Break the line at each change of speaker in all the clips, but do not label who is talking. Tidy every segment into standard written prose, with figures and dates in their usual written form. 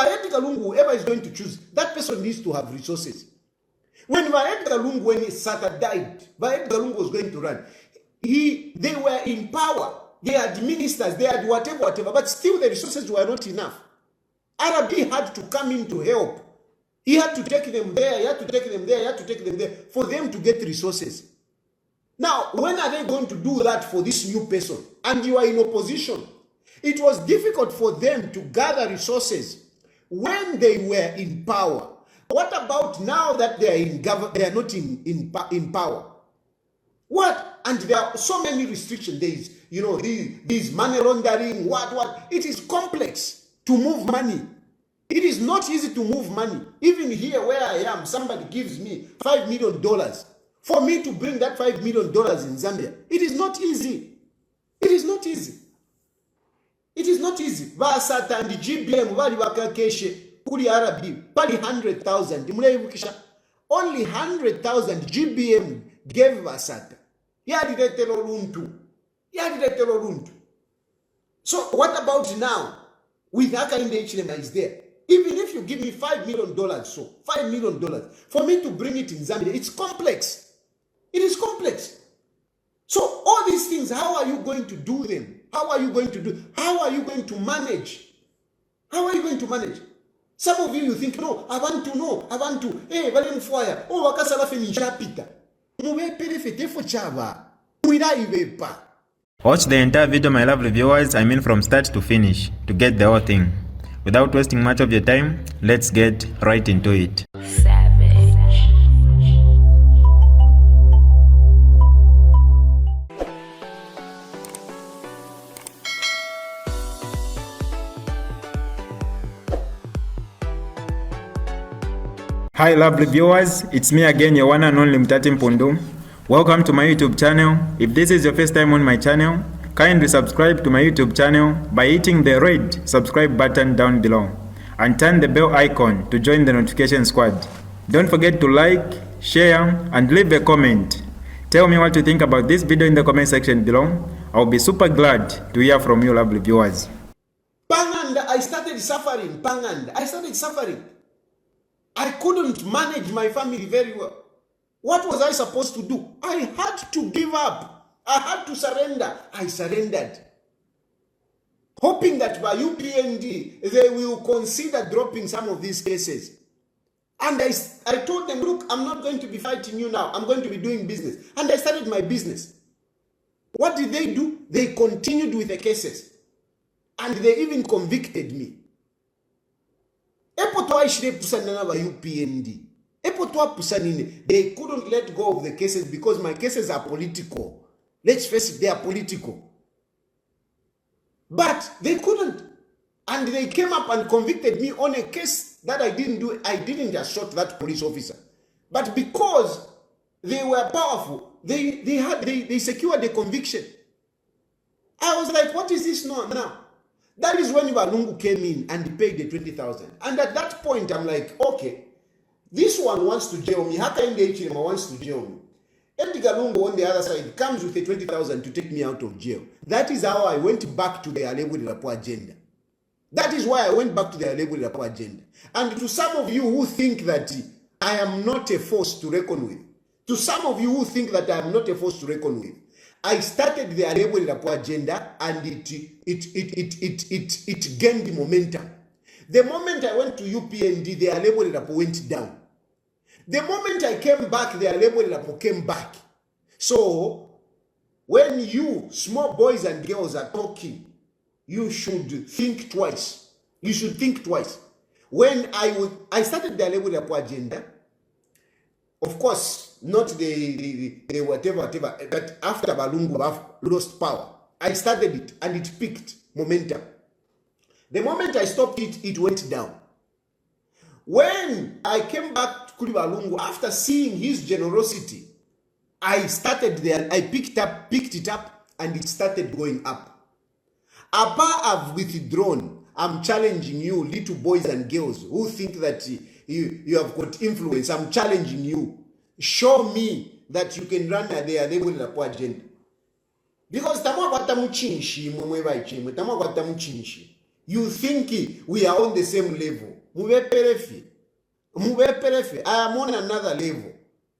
Edgar Lungu, whoever is going to choose, that person needs to have resources. When Edgar Lungu, when Sata died, Edgar Lungu was going to run. They were in power. They had ministers, they had whatever, but still the resources were not enough. Arabi had to come in to help. He had to take them there, he had to take them there, he had to take them there for them to get resources. Now, when are they going to do that for this new person? And you are in opposition. It was difficult for them to gather resources when they were in power. What about now that they are in government? They are not in power. What? And there are so many restrictions. There is, these money laundering, what? It is complex to move money. It is not easy to move money. Even here where I am, somebody gives me $5 million. For me to bring that $5 million in Zambia, it is not easy. It is not easy. It is not easy. Vasata and the GBM, vali wakakeshe, kuli Arabi, pali 100,000. Only 100,000 GBM gave Vasata. Yadiretelo luntu. So what about now? With Haka in the HLM is there. Even if you give me $5 million, so $5 million, for me to bring it in Zambia, it's complex. It is complex. So all these things, how are you going to do them? How are you going to manage? How are you going to manage? Some of you think, no, I want to. Hey, Valen Foya, oh, Wakasala Fenisha Peter.
Watch the entire video, my lovely viewers, from start to finish, to get the whole thing. Without wasting much of your time, let's get right into it. Hi lovely viewers, it's me again, your one and only Mutati Mpundu. Welcome to my YouTube channel. If this is your first time on my channel, kindly subscribe to my YouTube channel by hitting the red subscribe button down below and turn the bell icon to join the notification squad. Don't forget to like, share and leave a comment. Tell me what you think about this video in the comment section below. I'll be super glad to hear from you lovely viewers.
Panganda, I started suffering. I couldn't manage my family very well. What was I supposed to do? I had to give up. I had to surrender. I surrendered. Hoping that by UPND, they will consider dropping some of these cases. And I told them, look, I'm not going to be fighting you now. I'm going to be doing business. And I started my business. What did they do? They continued with the cases. And they even convicted me. They couldn't let go of the cases because my cases are political. Let's face it, they are political. But they couldn't. And they came up and convicted me on a case that I didn't do. I didn't just shot that police officer. But because they were powerful, they secured the conviction. I was like, what is this now? That is when Edgar Lungu came in and paid the 20,000. And at that point, I'm like, okay, this one wants to jail me. Haka in the HM wants to jail me. Edgar Lungu on the other side comes with the 20,000 to take me out of jail. That is how I went back to the Alebo de la Po agenda. That is why I went back to the Alebo de la Po agenda. And to some of you who think that I am not a force to reckon with, I started the Alebo de la Po agenda and it gained momentum. The moment I went to UPND, the Alebo de la Po went down. The moment I came back, the Alebo de la Po came back. So, when you, small boys and girls, are talking, you should think twice. You should think twice. When I started the Alebo de la Po agenda, of course, not the whatever, but after Balungu lost power, I started it and it picked momentum. The moment I stopped it, it went down. When I came back to Balungu, after seeing his generosity, I started there, I picked it up and it started going up. Apa have withdrawn. I'm challenging you, little boys and girls who think that you have got influence. I'm challenging you. Show me that you can run the Alebo de la Po agenda. Because You think we are on the same level. Mubeperefi. I am on another level.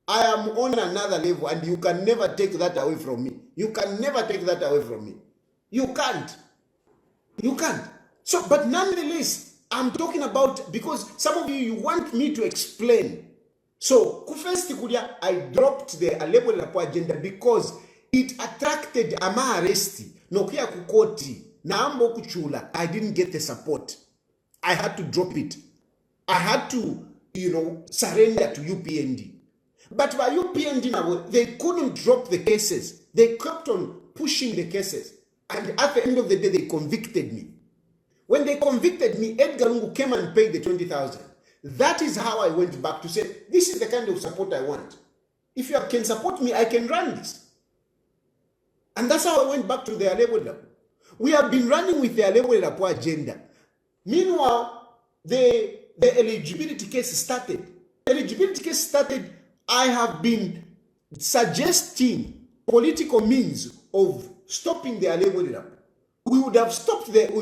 I am on another level, and you can never take that away from me. You can never take that away from me. You can't. You can't. So, but nonetheless, I'm talking about, because some of you want me to explain. So, kufesti kudia, I dropped the level lapo agenda because it attracted ama arresti. Nokia kukoti. Na ambo kuchula. I didn't get the support. I had to drop it. I had to, surrender to UPND. But by UPND now, they couldn't drop the cases. They kept on pushing the cases. And at the end of the day, they convicted me. When they convicted me, Edgar Lungu came and paid the 20,000. That is how I went back to say, this is the kind of support I want. If you can support me, I can run this. And that's how I went back to the Alewelapo. We have been running with the Alewelapo agenda. Meanwhile, the eligibility case started. Eligibility case started. I have been suggesting political means of stopping the Alewelapo. We would have stopped the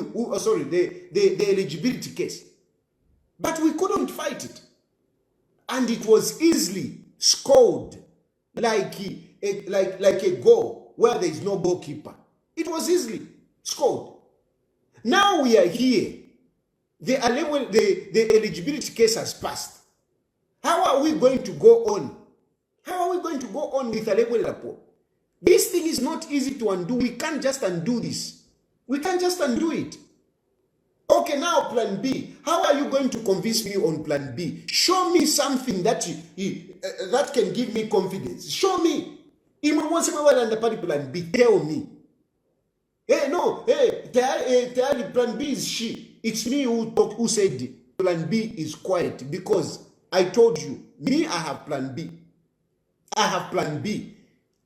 eligibility case. But we couldn't fight it. And it was easily scored like a goal where there is no goalkeeper. It was easily scored. Now we are here. The eligibility case has passed. How are we going to go on? How are we going to go on with Alewelapo? This thing is not easy to undo. We can't just undo this. We can't just undo it. Okay, now plan B. How are you going to convince me on plan B? Show me something that that can give me confidence. Show me. Plan B. Tell me. Hey, no. Hey, plan B is she. It's me who said plan B is quiet because I told you. Me, I have plan B. I have plan B.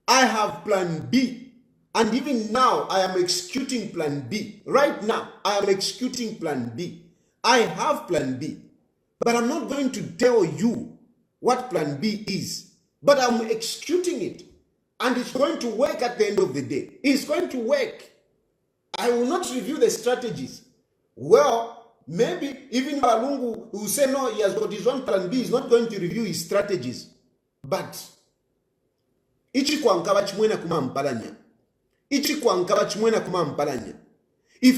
I have plan B. And even now, I am executing plan B. Right now, I am executing plan B. I have plan B. But I'm not going to tell you what plan B is. But I'm executing it. And it's going to work at the end of the day. It's going to work. I will not review the strategies. Well, maybe even Lungu will say, no, he has got his own plan B. He's not going to review his strategies. But, ichi kwa nkaba chimwena kuma mpalanya. If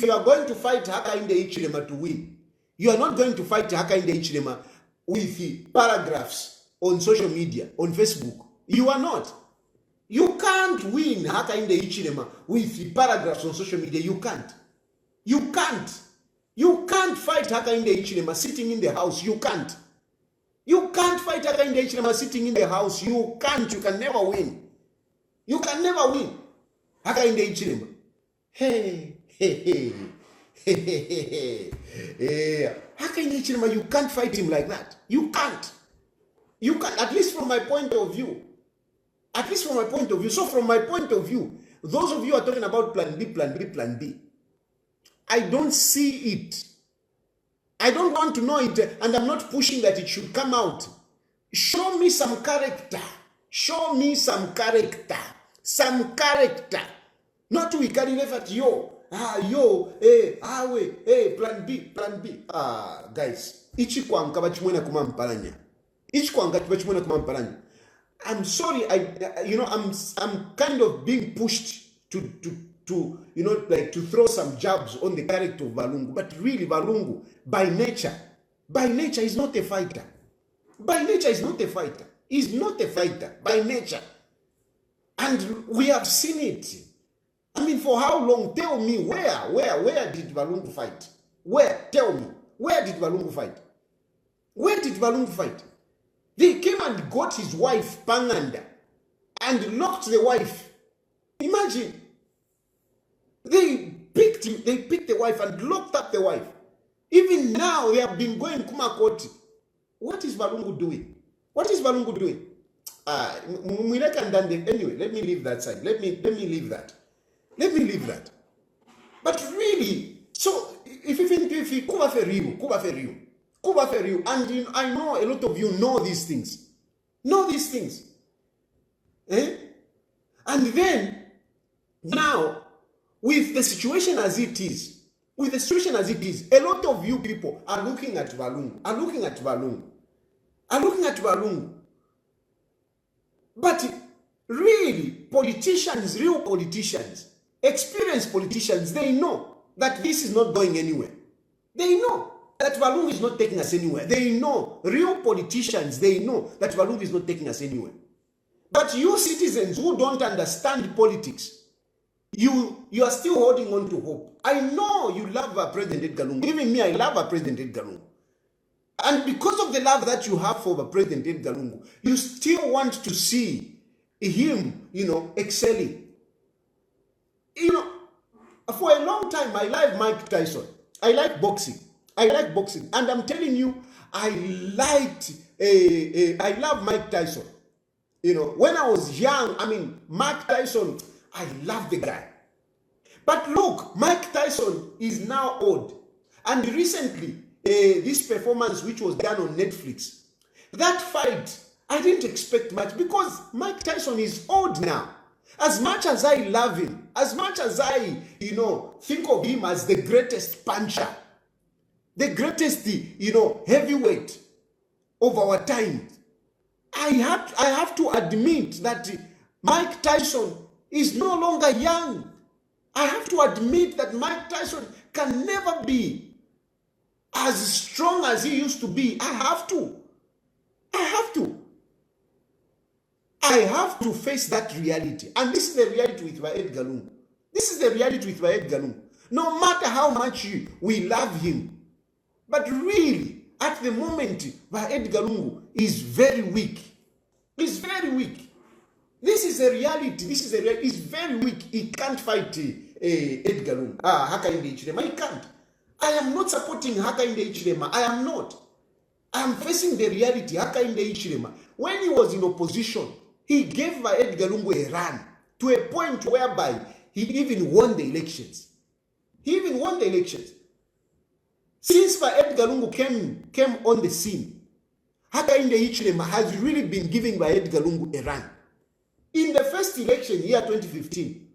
you are going to fight Hakainde Hichilema to win, you are not going to fight Hakainde Hichilema with the paragraphs on social media, on Facebook. You are not. You can't win Hakainde Hichilema with the paragraphs on social media. You can't. You can't. You can't fight Hakainde Hichilema sitting in the house. You can't. You can't fight Hakainde Hichilema sitting in the house. You can't. You can never win. You can never win. Hakainde Hichilema. Hey. Hakainde Hichilema, you can't fight him like that. You can't. You can't, at least from my point of view. At least from my point of view. So from my point of view, those of you are talking about plan B, plan B, plan B. I don't see it. I don't want to know it, and I'm not pushing that it should come out. Show me some character. Show me some character. Some character. Not we carry left at plan B, plan B. Guys. I'm sorry, I'm kind of being pushed to throw some jabs on the character of Lungu. But really, Lungu, by nature is not a fighter. By nature is not a fighter. He's not a fighter by nature. And we have seen it. I mean, for how long? Tell me where did Lungu fight? Where? Tell me. Where did Lungu fight? Where did Lungu fight? They came and got his wife, Panganda, and locked the wife. Imagine. They picked the wife and locked up the wife. Even now, they have been going Kumakoti. What is Lungu doing? What is Lungu doing? Anyway, let me leave that side. Let me leave that. Let me leave that. But really, so if Kuba Feriu, and I know a lot of you know these things. And then, now, with the situation as it is, with the situation as it is, a lot of you people are looking at Valungu, But really, politicians, real politicians, experienced politicians, they know that this is not going anywhere. They know that Valungu is not taking us anywhere. They know, real politicians, they know that Valungu is not taking us anywhere. But you citizens who don't understand politics, you are still holding on to hope. I know you love President Edgar Lungu. Even me, I love President Edgar Lungu. And because of the love that you have for President Edgar Lungu, you still want to see him, excelling. For a long time, I like Mike Tyson. I like boxing. And I'm telling you, I love Mike Tyson. When I was young, Mike Tyson, I love the guy. But look, Mike Tyson is now old. And recently, this performance which was done on Netflix, that fight, I didn't expect much because Mike Tyson is old now. As much as I love him, as much as I, think of him as the greatest puncher, the greatest, heavyweight of our time, I have to admit that Mike Tyson is no longer young. I have to admit that Mike Tyson can never be as strong as he used to be. I have to face that reality. And this is the reality with Edgar Lungu. No matter how much we love him, but really, at the moment, Edgar Lungu is very weak. He's very weak. This is a reality. He's very weak. He can't fight Edgar Lungu. Hakainde Hichilema. He can't. I am not supporting Hakainde Hichilema. I am not. I am facing the reality. Hakainde Hichilema, when he was in opposition, he gave Edgar Lungu a run to a point whereby he even won the elections. Since Edgar Lungu came on the scene, Hakainde Hichilema has really been giving Edgar Lungu a run. In the first election, year 2015,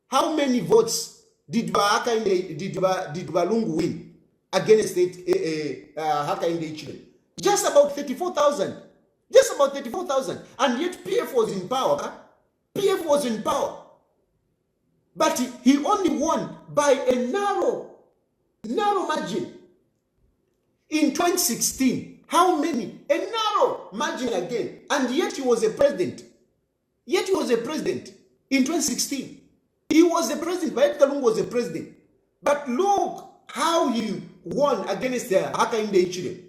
how many votes did Lungu win against Hakainde Hichilema? Just about 34,000. And yet PF was in power. But he only won by a narrow margin. In 2016, how many? A narrow margin again. And yet he was a president. In 2016. He was the president, but Edgar Lungu was the president. But look how he won against Hakainde Hichilema.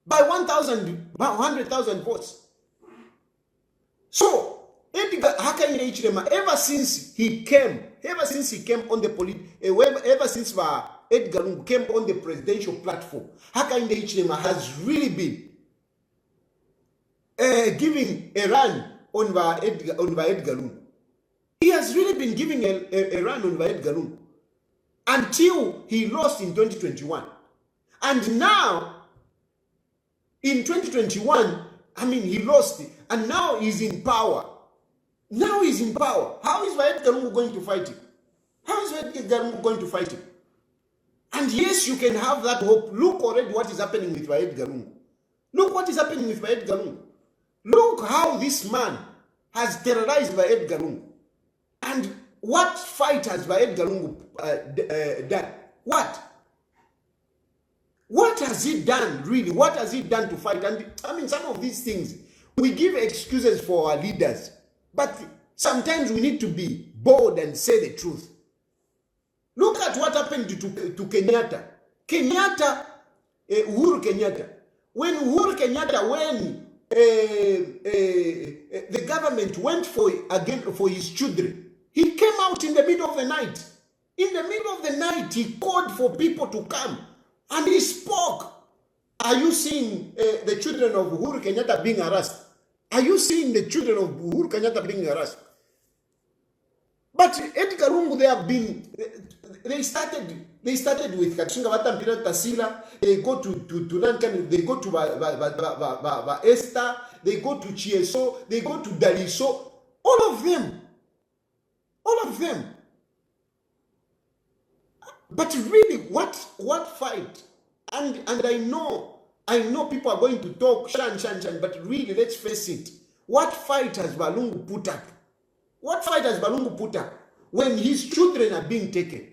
By 100,000 votes. So, Hakainde Hichilema, ever since he came on the ever since Edgar Lungu came on the presidential platform, Hakainde Hichilema has really been giving a run on Edgar Lungu. He has really been giving a run on Edgar Lungu until he lost in 2021. And now, in 2021, he lost, and now he's in power. How is Edgar Lungu going to fight him? And yes, you can have that hope. Look already what is happening with Edgar Lungu. Look how this man has terrorized Edgar Lungu. And what fight has Edgar Lungu done? What has he done, really? What has he done to fight? And some of these things, we give excuses for our leaders. But sometimes we need to be bold and say the truth. Look at what happened to Kenyatta. Uhuru Kenyatta. When Uhuru Kenyatta, the government went for his children, he came out in the middle of the night. In the middle of the night, he called for people to come. And he spoke. Are you seeing the children of Uhuru Kenyatta being harassed? But Edgar Lungu, they started with Katushinga Vatampira Tasila, they go to Nankan, they go to Esther, they go to Chieso, they go to Daliso, all of them. But really, what fight? And I know people are going to talk shan, but really, let's face it. What fight has Balungu put up? What fight has Balungu put up when his children are being taken?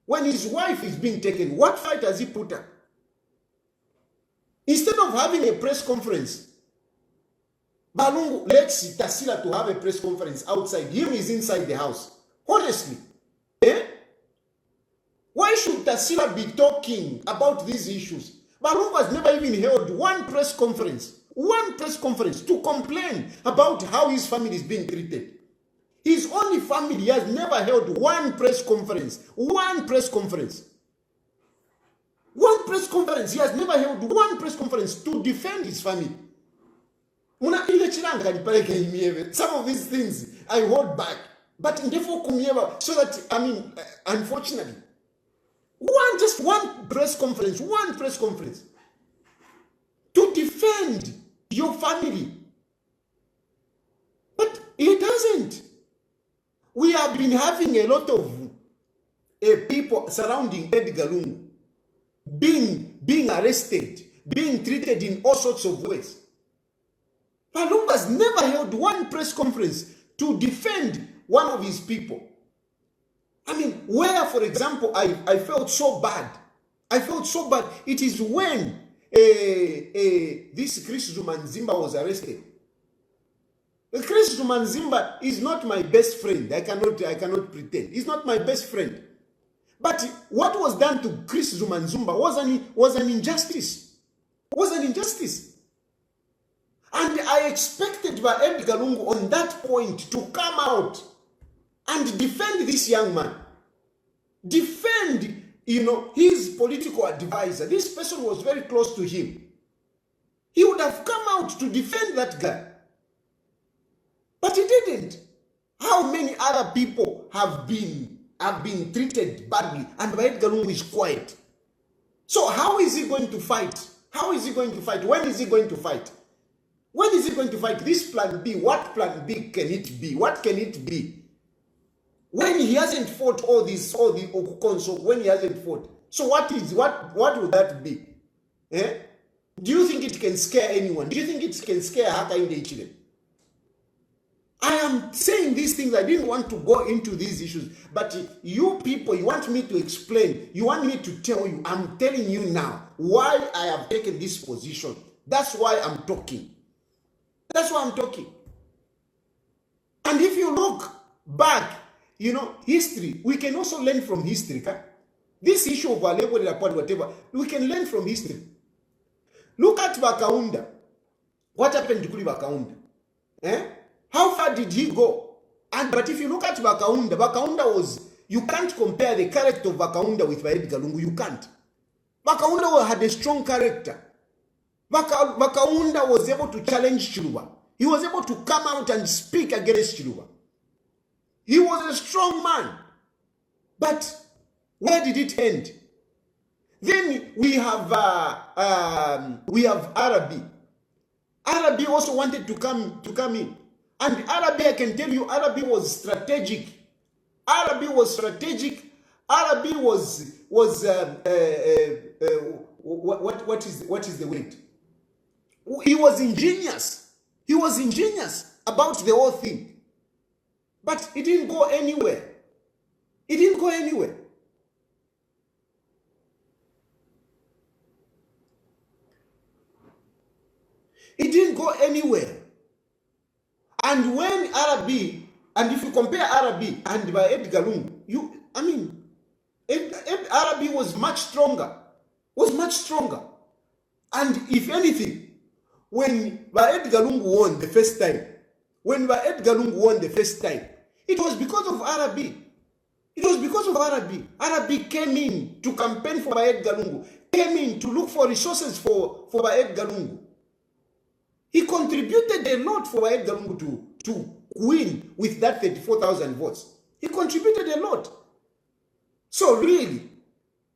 When his wife is being taken, what fight has he put up? Instead of having a press conference, Balungu lets Tassila to have a press conference outside. Him is inside the house. Honestly. Why should Tassila be talking about these issues? Balungu has never even held one press conference to complain about how his family is being treated. His only family has never held one press conference. One press conference. He has never held one press conference to defend his family. Some of these things I hold back. But so that, unfortunately, just one press conference to defend your family. But it doesn't. We have been having a lot of people surrounding Edgar Lungu being arrested, being treated in all sorts of ways. Balungu has never held one press conference to defend one of his people. Where, for example, I felt so bad. It is when this Chris Zumanzimba was arrested. Chris Zumanzimba is not my best friend. I cannot pretend. He's not my best friend. But what was done to Chris Zumanzimba was an injustice. And I expected by Edgar Lungu on that point to come out and defend this young man. Defend, his political advisor. This person was very close to him. He would have come out to defend that guy. But he didn't. How many other people have been treated badly and Edgar Lungu is quiet? So how is he going to fight? When is he going to fight? When is he going to fight? This plan B, what plan B can it be? What can it be? When he hasn't fought all the Okukonso, when he hasn't fought. So what would that be? Do you think it can scare anyone? Do you think it can scare Haka in the Ichile? I am saying these things. I didn't want to go into these issues. But you people, you want me to explain. You want me to tell you. I'm telling you now why I have taken this position. That's why I'm talking. And if you look back, history, we can also learn from history. This issue of whatever, we can learn from history. Look at Bakaunda. What happened to Kuli Bakaunda? How far did he go? But if you look at Bakaunda was, you can't compare the character of Bakaunda with Edgar Lungu. You can't. Bakaunda had a strong character. Bakaunda was able to challenge Chiluba. He was able to come out and speak against Chiluba. He was a strong man. But where did it end? Then we have Arabi. Arabi also wanted to come in. And Arabi, I can tell you, Arabi was strategic. Arabi was what is the word? He was ingenious. About the whole thing. But it didn't go anywhere. It didn't go anywhere. And when Arabi, and if you compare Arabi and by Edgar Lungu, Arabi was much stronger. And if anything, when Edgar Lungu won the first time, it was because of Arabi. Arabi came in to campaign for Edgar Lungu, came in to look for resources for Edgar Lungu. He contributed a lot for Edgar Lungu to win with that 34,000 votes. He contributed a lot. So really,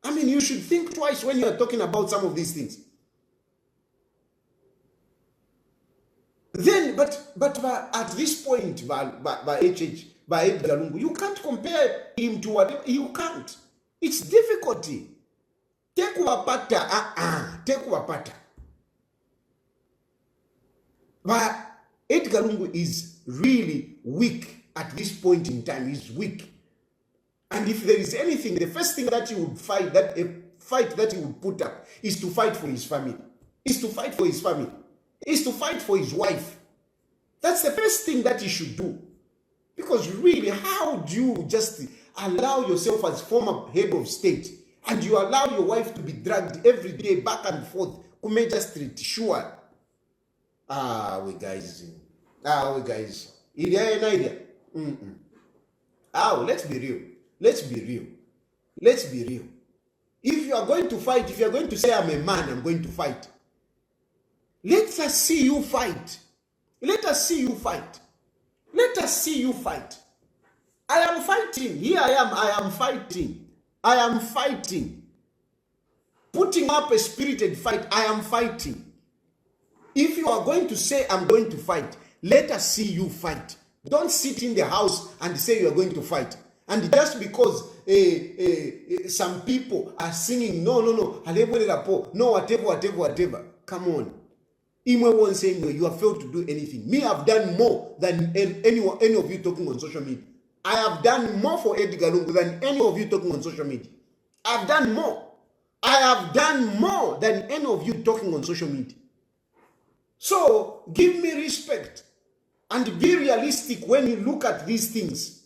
you should think twice when you are talking about some of these things. Then, but at this point, by Edgar Lungu, you can't compare him to whatever. You can't. It's difficulty. Tekuvapata, tekuvapata. But Edgar Lungu is really weak at this point in time. He's weak. And if there is anything, the first thing that he would fight, that a fight that he would put up, is to fight for his family. Is to fight for his family. Is to fight for his wife. That's the first thing that he should do. Because really, how do you just allow yourself as former head of state and you allow your wife to be dragged every day back and forth? Kumeja Street, sure. We guys. Idea. Let's be real. Let's be real. Let's be real. If you are going to fight, if you are going to say, I'm a man, I'm going to fight, let us see you fight. Let us see you fight. Let us see you fight. I am fighting. Here I am fighting. I am fighting. Putting up a spirited fight, I am fighting. If you are going to say, I'm going to fight, let us see you fight. Don't sit in the house and say you are going to fight. And just because some people are singing, no, whatever. Come on. Imwe won't say you have failed to do anything. Me, I've done more than any of you talking on social media. I have done more for Edgar Lungu than any of you talking on social media. I've done more. I have done more than any of you talking on social media. So, give me respect and be realistic when you look at these things.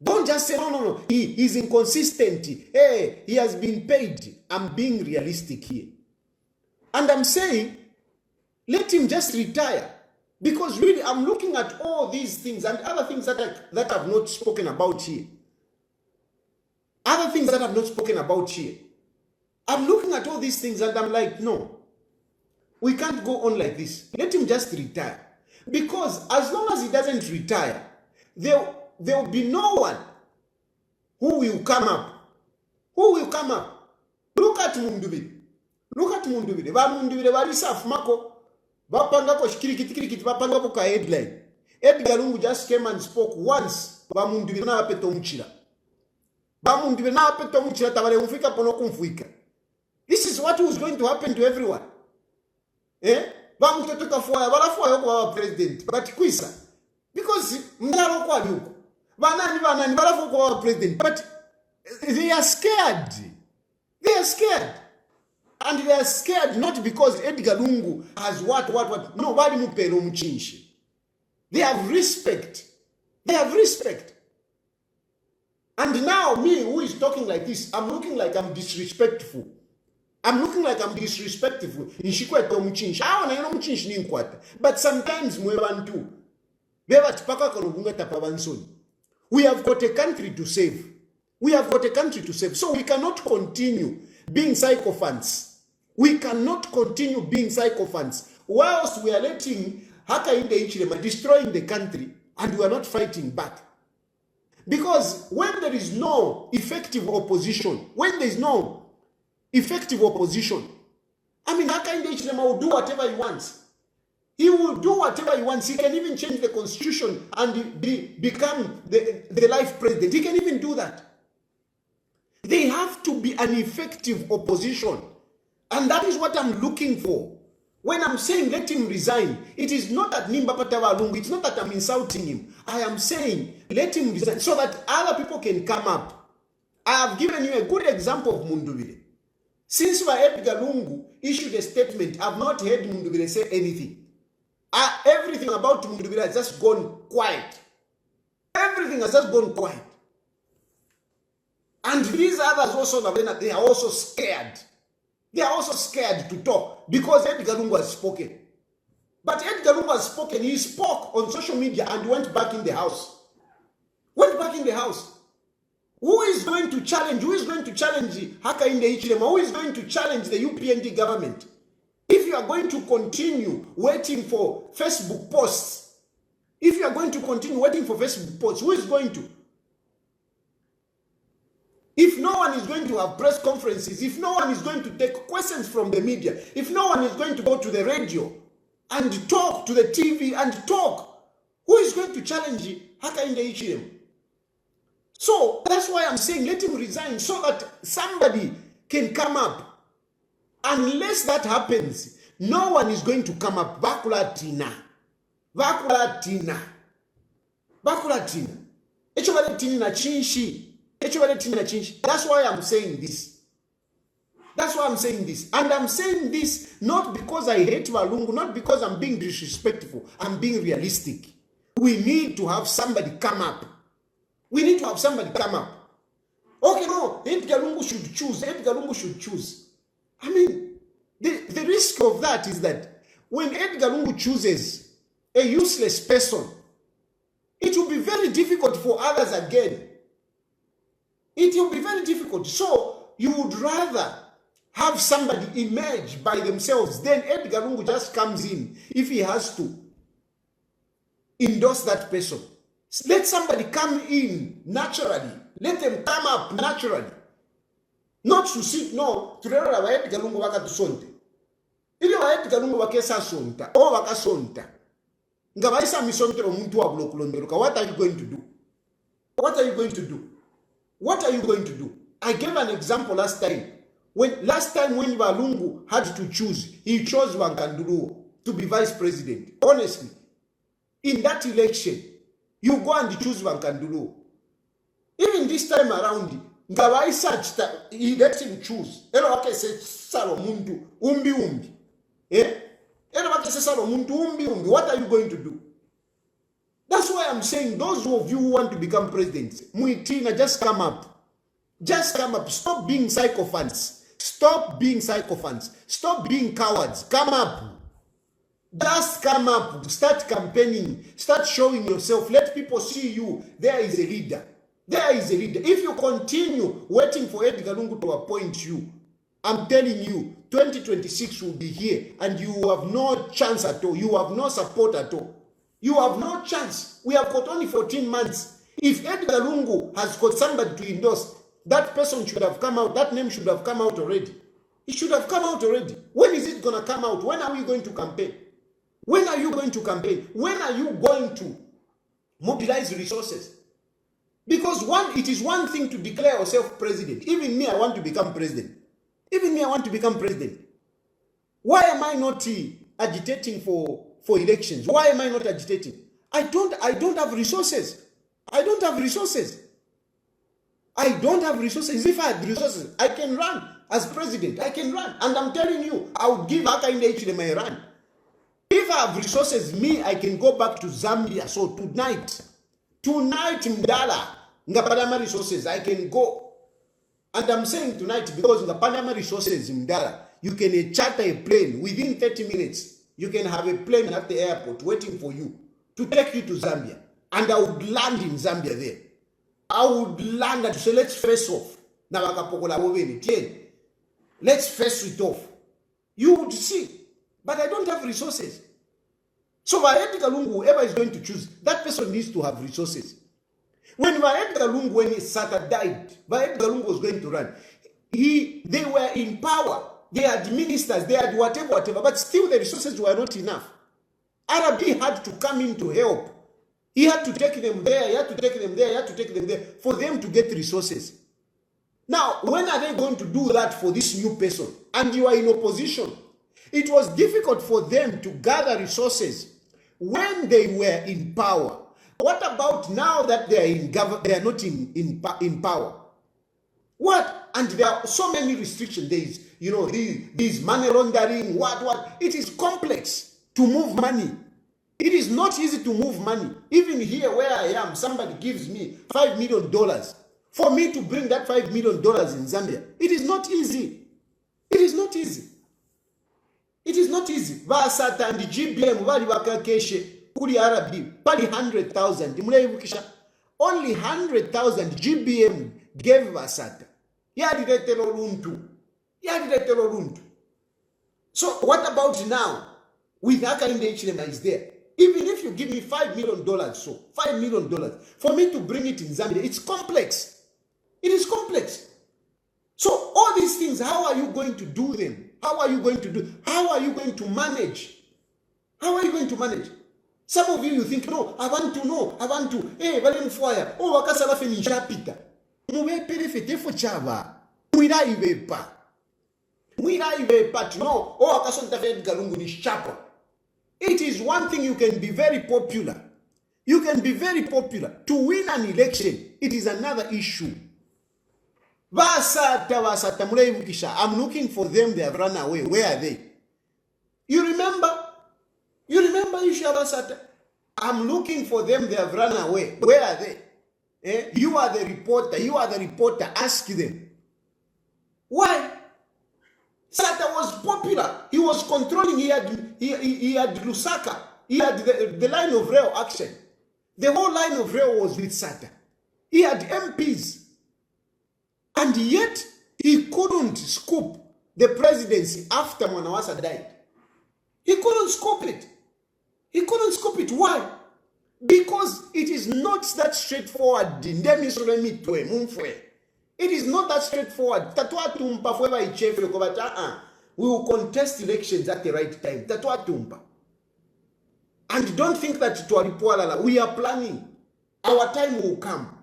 Don't just say, no, he's inconsistent. Hey, he has been paid. I'm being realistic here. And I'm saying, let him just retire. Because really, I'm looking at all these things and other things that I've not spoken about here. Other things that I've not spoken about here. I'm looking at all these things and I'm like, no, we can't go on like this. Let him just retire. Because as long as he doesn't retire, there will be no one who will come up. Who will come up? Look at Mundubile. Look at Mundubile. Mundubile walisafu mako. Vapangako shikirikiti vapangako ka headline. Edgar Lungu just came and spoke once. Mundubile na wapeto mchila. Mundubile na wapeto mchila tabale mfika pono kumfuika. This is what was going to happen to everyone. Bamutotoka fuaya yoko wa president. But kwisa. Because mdaro kwa yuko. Banani balafu kwa wa president. But they are scared. They are scared. And they are scared not because Edgar Lungu has what. Nobody mupelo mchinshi. They have respect. They have respect. And now me who is talking like this, I'm looking like I'm disrespectful. I'm looking like I'm disrespectful. But sometimes we have got a country to save. We have got a country to save. So we cannot continue being sycophants. We cannot continue being sycophants whilst we are letting Hakainde Hichilema destroying the country and we are not fighting back. Because when there is no effective opposition, Hakainde Hichilema will do whatever he wants. He will do whatever he wants. He can even change the constitution and become the life president. He can even do that. They have to be an effective opposition. And that is what I'm looking for. When I'm saying let him resign, it is not that Nimba Patava Lungu, it's not that I'm insulting him. I am saying let him resign so that other people can come up. I have given you a good example of Mundubile. Since Edgar Lungu issued a statement, I've not heard Mundubile say anything. Everything about Mundubile has just gone quiet. Everything has just gone quiet. And these others also, they are also scared. They are also scared to talk because Edgar Lungu has spoken. But Edgar Lungu has spoken. He spoke on social media and went back in the house. Went back in the house. Who is going to challenge? Who is going to challenge Hakainde Hichilema? Who is going to challenge the UPND government? If you are going to continue waiting for Facebook posts, who is going to? If no one is going to have press conferences, if no one is going to take questions from the media, if no one is going to go to the radio and talk to the TV and talk, who is going to challenge Hakainde Hichilema? So that's why I'm saying let him resign so that somebody can come up. Unless that happens, no one is going to come up. Vakulatina. Vakulatina. Vakulatina. Echobaletina chinshi. Echobaletina chinshi. That's why I'm saying this. That's why I'm saying this. And I'm saying this not because I hate Lungu, not because I'm being disrespectful. I'm being realistic. We need to have somebody come up. We need to have somebody come up. Okay, no, Edgar Lungu should choose. Edgar Lungu should choose. I mean, the risk of that is that when Edgar Lungu chooses a useless person, it will be very difficult for others again. It will be very difficult. So you would rather have somebody emerge by themselves. Then Edgar Lungu just comes in if he has to endorse that person. Let somebody come in naturally. Let them come up naturally. Not to sit, no, to rera wa Edgar Lungu waka tusonte. Ili wa Edgar Lungu wakesa sonta, o waka sonta. Nga waisa misonte o muntu wa bulokulonderuka. What are you going to do? What are you going to do? What are you going to do? I gave an example last time. Last time when Lungu had to choose, he chose Wankanduluo to be vice president. Honestly, in that election, you go and choose Wankanduluo. Even this time around, Ngawai searched, he let him choose. Elo wake se salo mundu, umbi. Elo wake se salo mundu, umbi. What are you going to do? That's why I'm saying, those of you who want to become presidents, Muitina, just come up. Just come up. Stop being sycophants. Stop being sycophants. Stop being cowards. Come up. Just come up. Start campaigning. Start showing yourself. Let people see you. There is a leader. There is a leader. If you continue waiting for Edgar Lungu to appoint you, I'm telling you, 2026 will be here and you have no chance at all. You have no support at all. You have no chance. We have got only 14 months. If Edgar Lungu has got somebody to endorse, that person should have come out. That name should have come out already. It should have come out already. When is it going to come out? When are we going to campaign? When are you going to campaign? When are you going to mobilize resources? Because it is one thing to declare yourself president. Even me, I want to become president. Even me, I want to become president. Why am I not agitating for elections? Why am I not agitating? I don't have resources. I don't have resources. I don't have resources. If I had resources, I can run as president. I can run. And I'm telling you, I would give Hakainde Hichilema a run. If I have resources, I can go back to Zambia. So tonight, Mdala, nga Panama resources, I can go. And I'm saying tonight because in the Panama resources in Mdala, you can charter a plane within 30 minutes. You can have a plane at the airport waiting for you to take you to Zambia. And I would land in Zambia there. I would land and say, let's face off. Let's face it off. You would see. But I don't have resources. So Edgar Lungu, whoever is going to choose, that person needs to have resources. When Edgar Lungu, when his Sata died, Edgar Lungu was going to run. They were in power. They had ministers, they had whatever, but still the resources were not enough. Arabi had to come in to help. He had to take them there, he had to take them there, he had to take them there for them to get resources. Now, when are they going to do that for this new person? And you are in opposition. It was difficult for them to gather resources when they were in power. What about now that they are not in power? What? And there are so many restrictions. There is, these money laundering, what. It is complex to move money. It is not easy to move money. Even here where I am, somebody gives me $5 million. For me to bring that $5 million in Zambia, it is not easy. It is not easy. It is not easy. Vasata and the GBM, wali wakakeshe, kuli Arabi, pali 100,000. Only 100,000 GBM gave Vasata. Yadiretelo runtu. So what about now? With Hakainde Hichilema is there. Even if you give me $5 million, so $5 million, for me to bring it in Zambia, it's complex. It is complex. So all these things, how are you going to do them? How are you going to manage? How are you going to manage? Some of you think, no, I want to, hey, vale mfwaya, oh, wakasala feni chapita. Mwe perefete fo chava. Mwira ivepa. No, oh, wakasonta fe Edgar Lungu ni chapa. It is one thing, you can be very popular. You can be very popular. To win an election, it is another issue. I'm looking for them, they have run away. Where are they? You remember Ishabasata? I'm looking for them, they have run away. Where are they? You are the reporter. Ask them. Why? Sata was popular. He was controlling. He had Lusaka. He had the line of rail action. The whole line of rail was with Sata. He had MPs. And yet, he couldn't scoop the presidency after Mwanawasa died. He couldn't scoop it. Why? Because it is not that straightforward. It is not that straightforward. We will contest elections at the right time. And don't think that we are planning. Our time will come.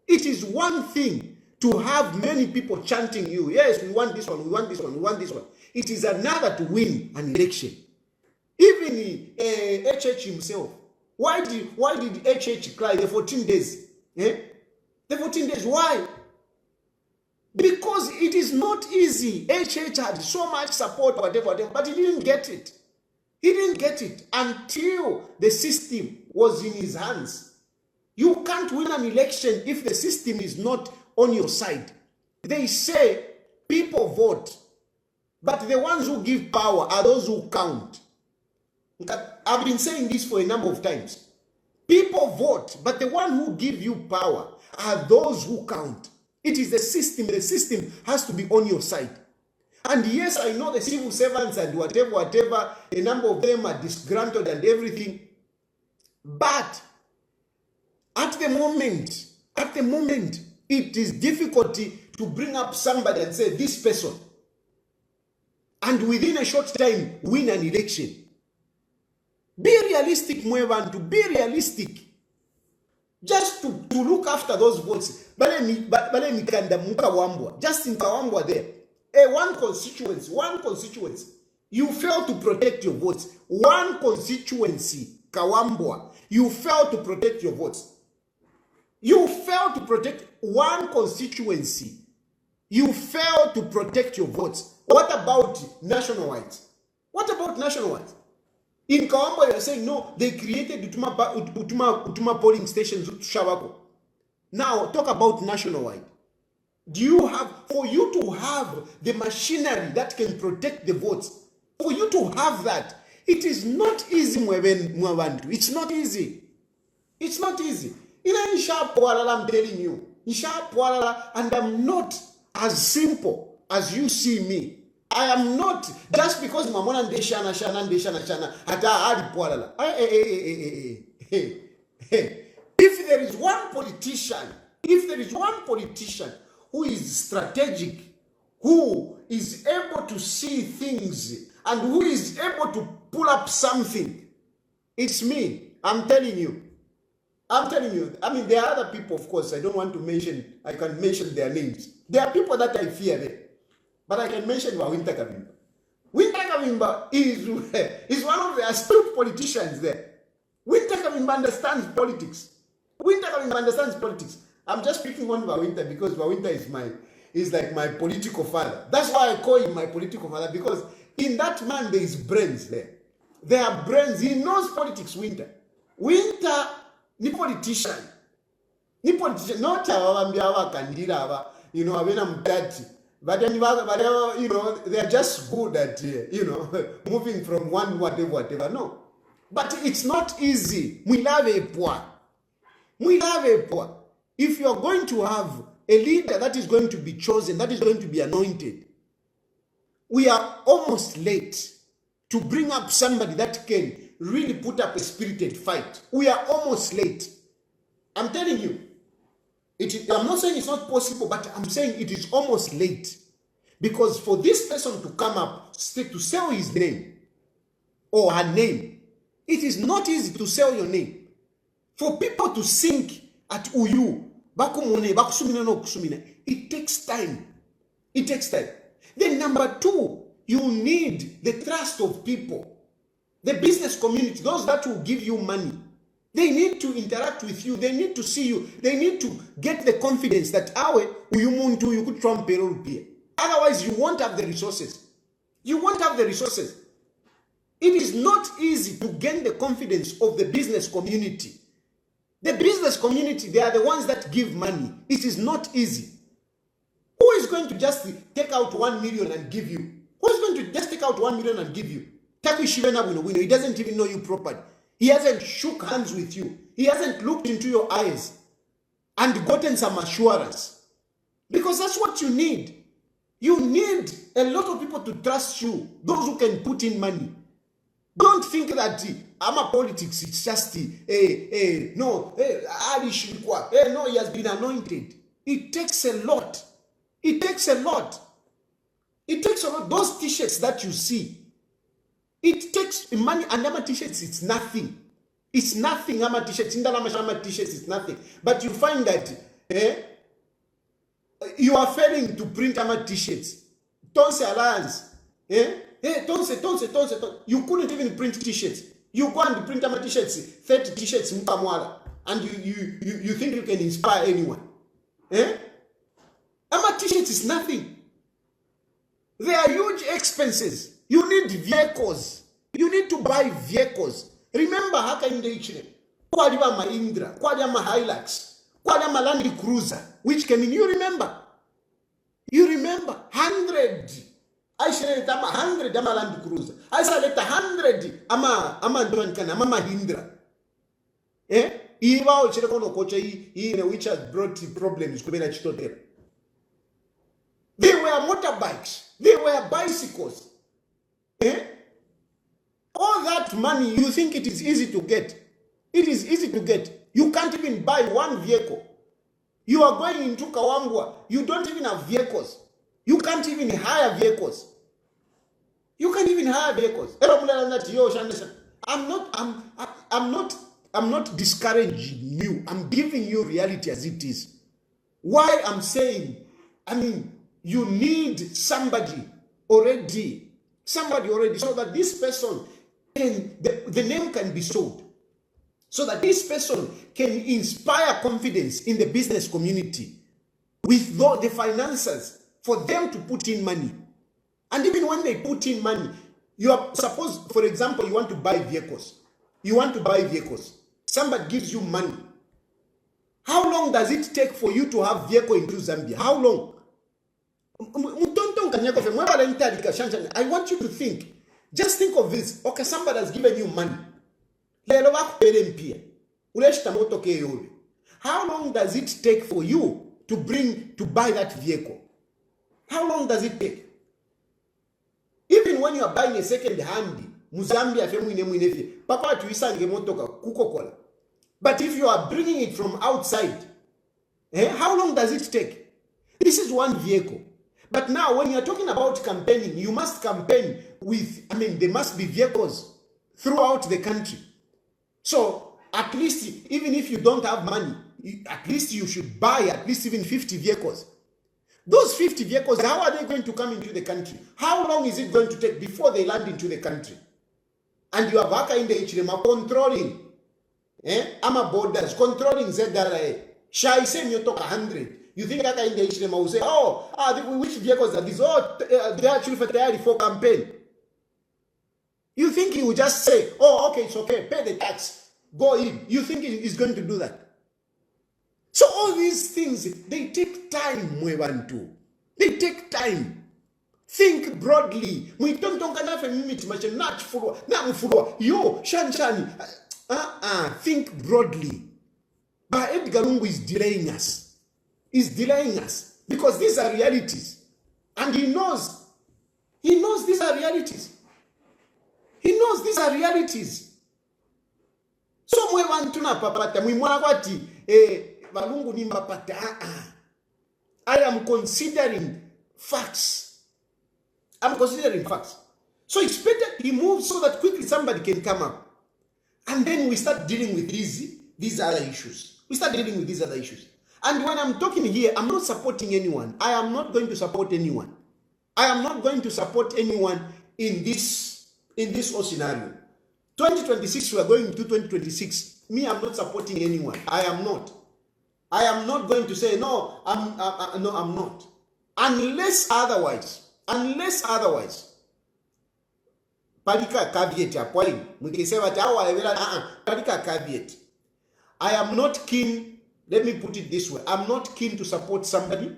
It is one thing to have many people chanting you. Yes, we want this one. It is another to win an election. Even HH himself. Why did HH cry the 14 days? The 14 days, why? Because it is not easy. HH had so much support, whatever, but he didn't get it. He didn't get it until the system was in his hands. You can't win an election if the system is not on your side. They say people vote, but the ones who give power are those who count. I've been saying this for a number of times. People vote, but the one who give you power are those who count. It is the system. The system has to be on your side. And yes, I know the civil servants and whatever, a number of them are disgruntled and everything. But at the moment, it is difficult to bring up somebody and say, this person, and within a short time, win an election. Be realistic, Mwevantu, be realistic. Just to look after those votes. Just in Kawambwa there. One constituency. You fail to protect your votes. One constituency, Kawambwa. You fail to protect your votes. You fail to protect one constituency. You fail to protect your votes. What about nationwide? In Kawambwa, you're saying, no, they created Utuma polling stations to Shabako. Now, talk about nationwide. For you to have the machinery that can protect the votes, for you to have that, it is not easy, Mwabantu. It's not easy. I'm telling you. And I'm not as simple as you see me. I am not, just because Mamona Deshana Ata Adi Pualala. If there is one politician who is strategic, who is able to see things, and who is able to pull up something, it's me. I'm telling you. I mean, there are other people, of course. I can mention their names. There are people that I fear there. But I can mention Winter Kavimba. Winter Kavimba is one of the astute politicians there. Winter Kavimba understands politics. I'm just picking on Winter because Winter is like my political father. That's why I call him my political father, because in that man there is brains there. There are brains. He knows politics, Winter. Winter ni politician. Not Kandira, Avena Mutati. But they are just good at, moving from one whatever. No. But it's not easy. We love a poor. If you're going to have a leader that is going to be chosen, that is going to be anointed, we are almost late to bring up somebody that can really put up a spirited fight. We are almost late. I'm telling you. I'm not saying it's not possible, but I'm saying it is almost late. Because for this person to come up, to sell his name or her name, It is not easy to sell your name. For people to sink at Uyu, it takes time. It takes time. Then number two, you need the trust of people. The business community, those that will give you money. They need to interact with you. They need to see you. They need to get the confidence that you could trump payroll. Otherwise, you won't have the resources. You won't have the resources. It is not easy to gain the confidence of the business community. The business community, they are the ones that give money. It is not easy. Who is going to just take out 1 million and give you? Who is going to just take out 1 million and give you? He doesn't even know you properly. He hasn't shook hands with you. He hasn't looked into your eyes and gotten some assurance. Because that's what you need. You need a lot of people to trust you. Those who can put in money. Don't think that politics, it's just no, he has been anointed. It takes a lot. It takes a lot. It takes a lot. Those t-shirts that you see, it takes money, and Ama t-shirts, it's nothing. It's nothing, Ama t-shirts. Ama t-shirts, it's nothing. But you find that you are failing to print Ama t-shirts. Tonse Alliance. You couldn't even print t-shirts. You go and print Ama t-shirts, 30 t-shirts, and you think you can inspire anyone. Ama t-shirts is nothing. They are huge expenses. You need vehicles. You need to buy vehicles. Remember, haka in the Ichile, Kwadima Mahindra, Kwadima Hilux, Kwadima Land Cruiser, which came in. You remember? You remember? 100. I said 100 ama Land Cruiser. I said 100 ama Mahindra. Iwa uchile kono kocha which has brought problems kubela chitotera. They were motorbikes. They were bicycles. All that money, you think it is easy to get. It is easy to get. You can't even buy one vehicle. You are going into Kawambwa. You don't even have vehicles. You can't even hire vehicles. You can't even hire vehicles. I'm not discouraging you. I'm giving you reality as it is. Why I'm saying, you need somebody already, so that this person the name can be sold, so that this person can inspire confidence in the business community with the finances for them to put in money. And even when they put in money, suppose, for example, you want to buy vehicles. Somebody gives you money. How long does it take for you to have vehicle into Zambia? How long? I want you to think. Just think of this. Okay, somebody has given you money. How long does it take for you to buy that vehicle? How long does it take? Even when you are buying a second hand, but if you are bringing it from outside, how long does it take? This is one vehicle. But now, when you're talking about campaigning, you must campaign with, there must be vehicles throughout the country. So, at least, even if you don't have money, at least you should buy at least even 50 vehicles. Those 50 vehicles, how are they going to come into the country? How long is it going to take before they land into the country? And you have Haka in the Ichirema controlling, Ama borders, controlling ZRA. Shai say you talk 100. You think that in the HM will say, which vehicles are these? They are actually for campaign. You think he will just say, okay, it's okay, pay the tax, go in. You think he's going to do that? So all these things, they take time, Mwebantu. They take time. Think broadly. Think broadly. But Edgar Lungu is delaying us. Is delaying us because these are realities, and he knows these are realities. He knows these are realities. So mwe bantu na papata mwe mwana kwati balungu ni mapata. I am considering facts. So it's better he moves so that quickly somebody can come up. And then we start dealing with these other issues. We start dealing with these other issues. And when I'm talking here, I'm not supporting anyone. I am not going to support anyone. I am not going to support anyone in this whole scenario. 2026, we are going to 2026. Me, I'm not supporting anyone. I am not. I am not going to say, no, I'm not. Unless otherwise. Palika caveat appoint. Palika caveat. I am not keen, let me put it this way. I'm not keen to support somebody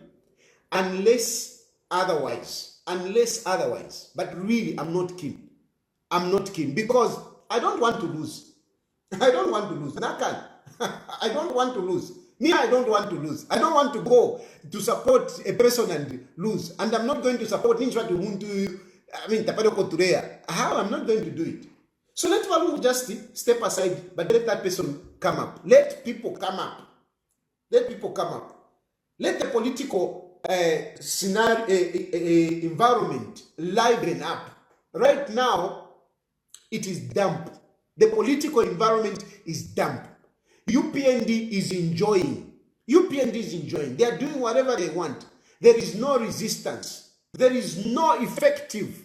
unless otherwise. But really, I'm not keen. Because I don't want to lose. I don't want to lose. I don't want to lose. Me, I don't want to lose. I don't want to go to support a person and lose. And I'm not going to support how? I'm not going to do it. So let Valungu just step aside, but let that person come up. Let people come up. Let the political scenario, environment liven up. Right now, it is damp. The political environment is damp. UPND is enjoying. They are doing whatever they want. There is no resistance. There is no effective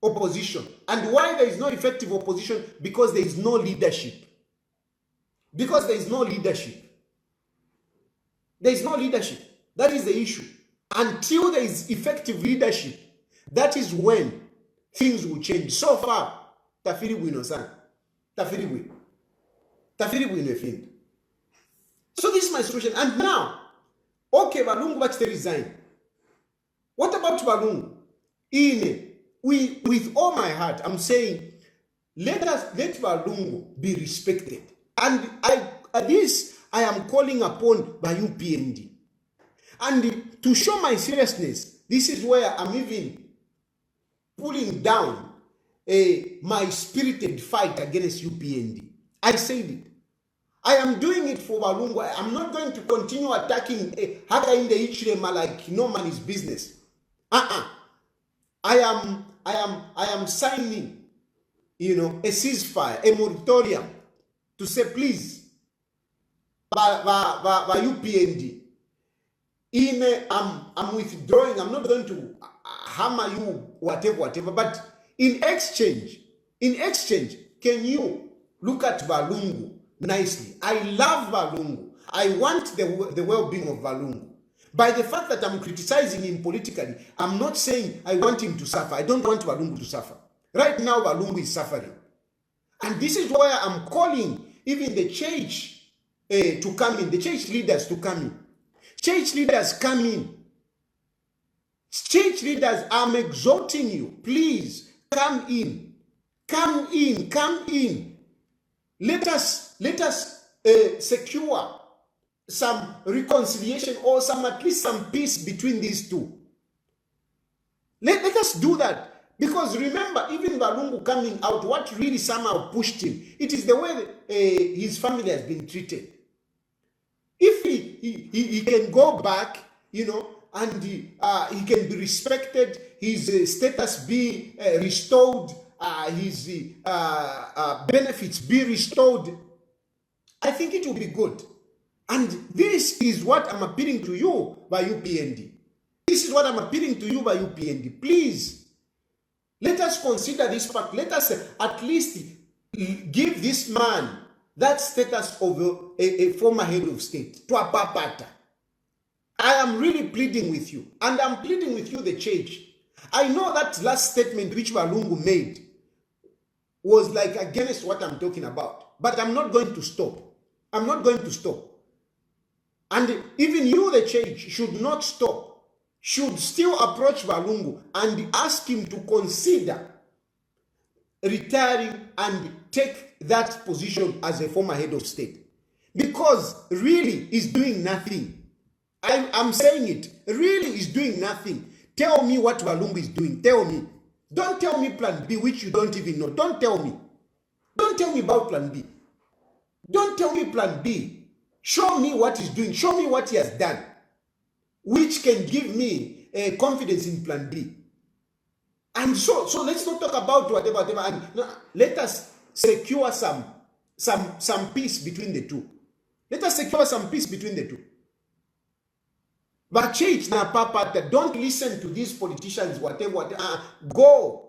opposition. And why there is no effective opposition? Because there is no leadership. There is no leadership. That is the issue. Until there is effective leadership, that is when things will change. So far, tafiri bwino sana. Tafiri bwino efindi. So this is my solution. And now, okay, Valungu but they resign. What about Valungu? With all my heart, I'm saying, let Valungu be respected. And I am calling upon by UPND. And to show my seriousness, this is where I'm even pulling down my spirited fight against UPND. I said it. I am doing it for Valungu. I'm not going to continue attacking Hakainde Ichirema like no man's business. I am signing, a ceasefire, a moratorium to say, please, UPND, I'm withdrawing. I'm not going to hammer you, whatever. But in exchange, can you look at Valungu nicely? I love Valungu. I want the well-being of Valungu. By the fact that I'm criticizing him politically, I'm not saying I want him to suffer. I don't want Valungu to suffer. Right now, Valungu is suffering. And this is why I'm calling even the church to come in, the church leaders to come in. Church leaders, come in. Church leaders, I'm exhorting you. Please, come in. Come in. Let us secure some reconciliation or at least some peace between these two. Let us do that. Because remember, even Valungu coming out, what really somehow pushed him, it is the way his family has been treated. If he can go back, and he can be respected, his status be restored, his benefits be restored, I think it will be good. And this is what I'm appealing to you by UPND. Please, let us consider this fact. Let us at least give this man that status of a former head of state, to a papata. I am really pleading with you, and I'm pleading with you, the church. I know that last statement which Valungu made was like against what I'm talking about, but I'm not going to stop. And even you, the church, should not stop, should still approach Valungu and ask him to consider retiring and take that position as a former head of state. Because really he's doing nothing. I'm saying it. Really he's doing nothing. Tell me what Valungu is doing. Tell me. Don't tell me plan B, which you don't even know. Don't tell me. Don't tell me about plan B. Don't tell me plan B. Show me what he's doing. Show me what he has done, which can give me confidence in plan B. And so let's not talk about whatever. And let us secure some some peace between the two. Let us secure some peace between the two. But church na papa, don't listen to these politicians, whatever. Go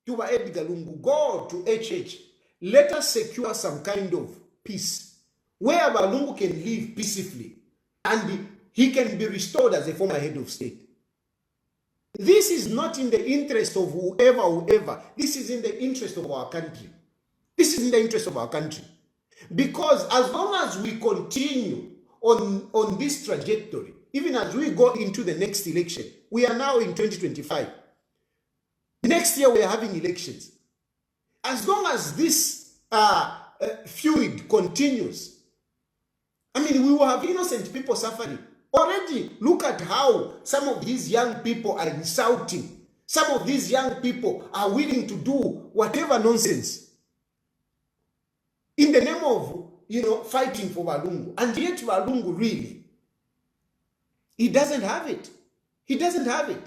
to Edgar Lungu, go to HH. Let us secure some kind of peace where Lungu can live peacefully and he can be restored as a former head of state. This is not in the interest of whoever. This is in the interest of our country. This is in the interest of our country. Because as long as we continue on this trajectory, even as we go into the next election, we are now in 2025. Next year we are having elections. As long as this feud continues, I mean, we will have innocent people suffering. Already, look at how some of these young people are insulting. Some of these young people are willing to do whatever nonsense in the name of, fighting for Lungu. And yet Lungu really, he doesn't have it. He doesn't have it.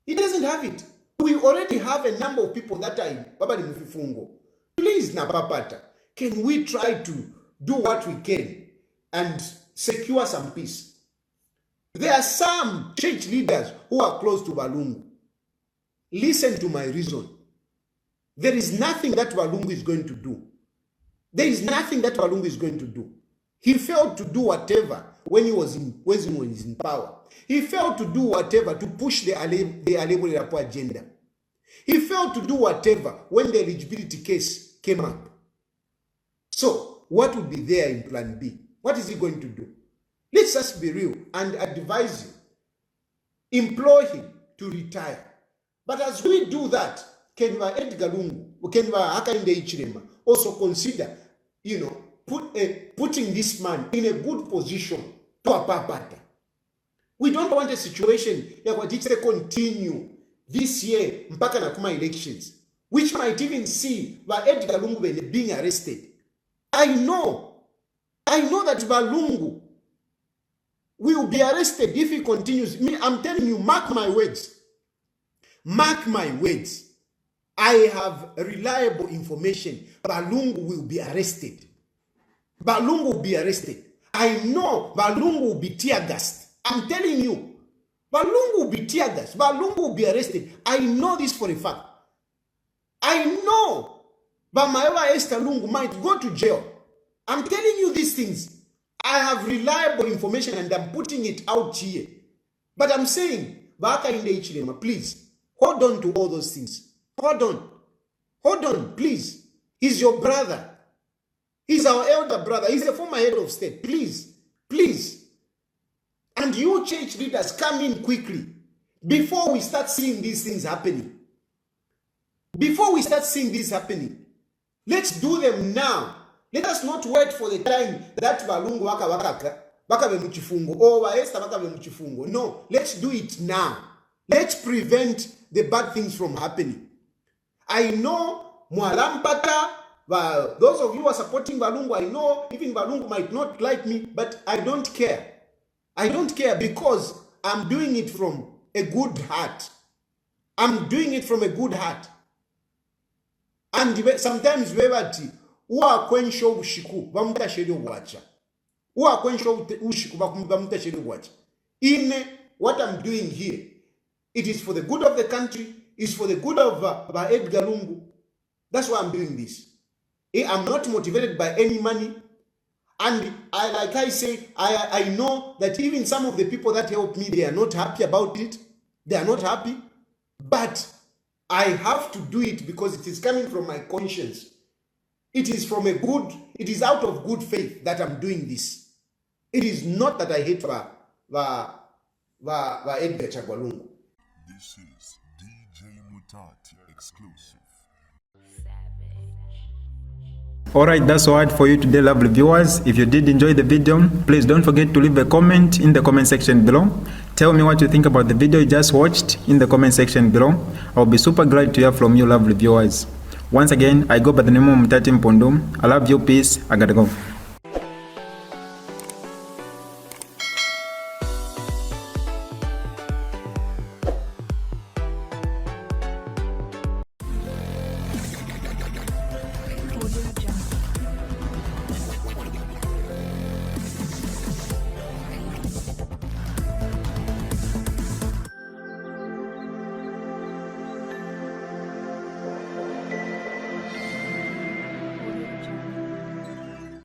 He doesn't have it. We already have a number of people that are in Baba Mufifungo. Please, Napapata, can we try to do what we can and secure some peace? There are some church leaders who are close to Lungu. Listen to my reason. There is nothing that Lungu is going to do. There is nothing that Lungu is going to do. He failed to do whatever when he was in power. He failed to do whatever to push the Alebo agenda. He failed to do whatever when the eligibility case came up. So, what would be there in plan B? What is he going to do? Let's just be real and advise him, implore him to retire. But as we do that, Kenva Edgar Lungu, Kenva Hakainde Ichirema, also consider, putting this man in a good position to apapata. We don't want a situation that continue this year mpaka na kuma elections, which might even see Edgar Lungu being arrested. I know that Lungu will be arrested if he continues. I'm telling you, mark my words. Mark my words. I have reliable information. Lungu will be arrested. Lungu will be arrested. I know Lungu will be tear gassed. I'm telling you. Lungu will be tear gassed. Lungu will be arrested. I know this for a fact. I know Bamaewa Esther Lungu might go to jail. I'm telling you these things. I have reliable information and I'm putting it out here. But I'm saying, please, hold on to all those things. Hold on. Hold on, please. He's your brother. He's our elder brother. He's a former head of state. Please, please. And you church leaders, come in quickly before we start seeing these things happening. Before we start seeing this happening, let's do them now. Let us not wait for the time that Lungu wakabe muchifungo or Waesta wakabe muchifungo. No, let's do it now. Let's prevent the bad things from happening. I know Mwalampata, those of you who are supporting Lungu, I know even Lungu might not like me, but I don't care. I don't care because I'm doing it from a good heart. I'm doing it from a good heart. And sometimes webati uwa kwensho ushiku bamutashiri obwacha. Uwa kwensho ushiku bamutashiri obwacha. In what I'm doing here, it is for the good of the country, it's for the good of Edgar Lungu. That's why I'm doing this. I'm not motivated by any money. And I know that even some of the people that help me, they are not happy about it. They are not happy. But I have to do it because it is coming from my conscience. It is out of good faith that I'm doing this. It is not that I hate Edgar Lungu.
This is DJ Mutati exclusive.
Alright, that's all for you today, lovely viewers. If you did enjoy the video, please don't forget to leave a comment in the comment section below. Tell me what you think about the video you just watched in the comment section below. I'll be super glad to hear from you, lovely viewers. Once again, I go by the name of Mutati Mpundu. I love you, peace, I gotta go.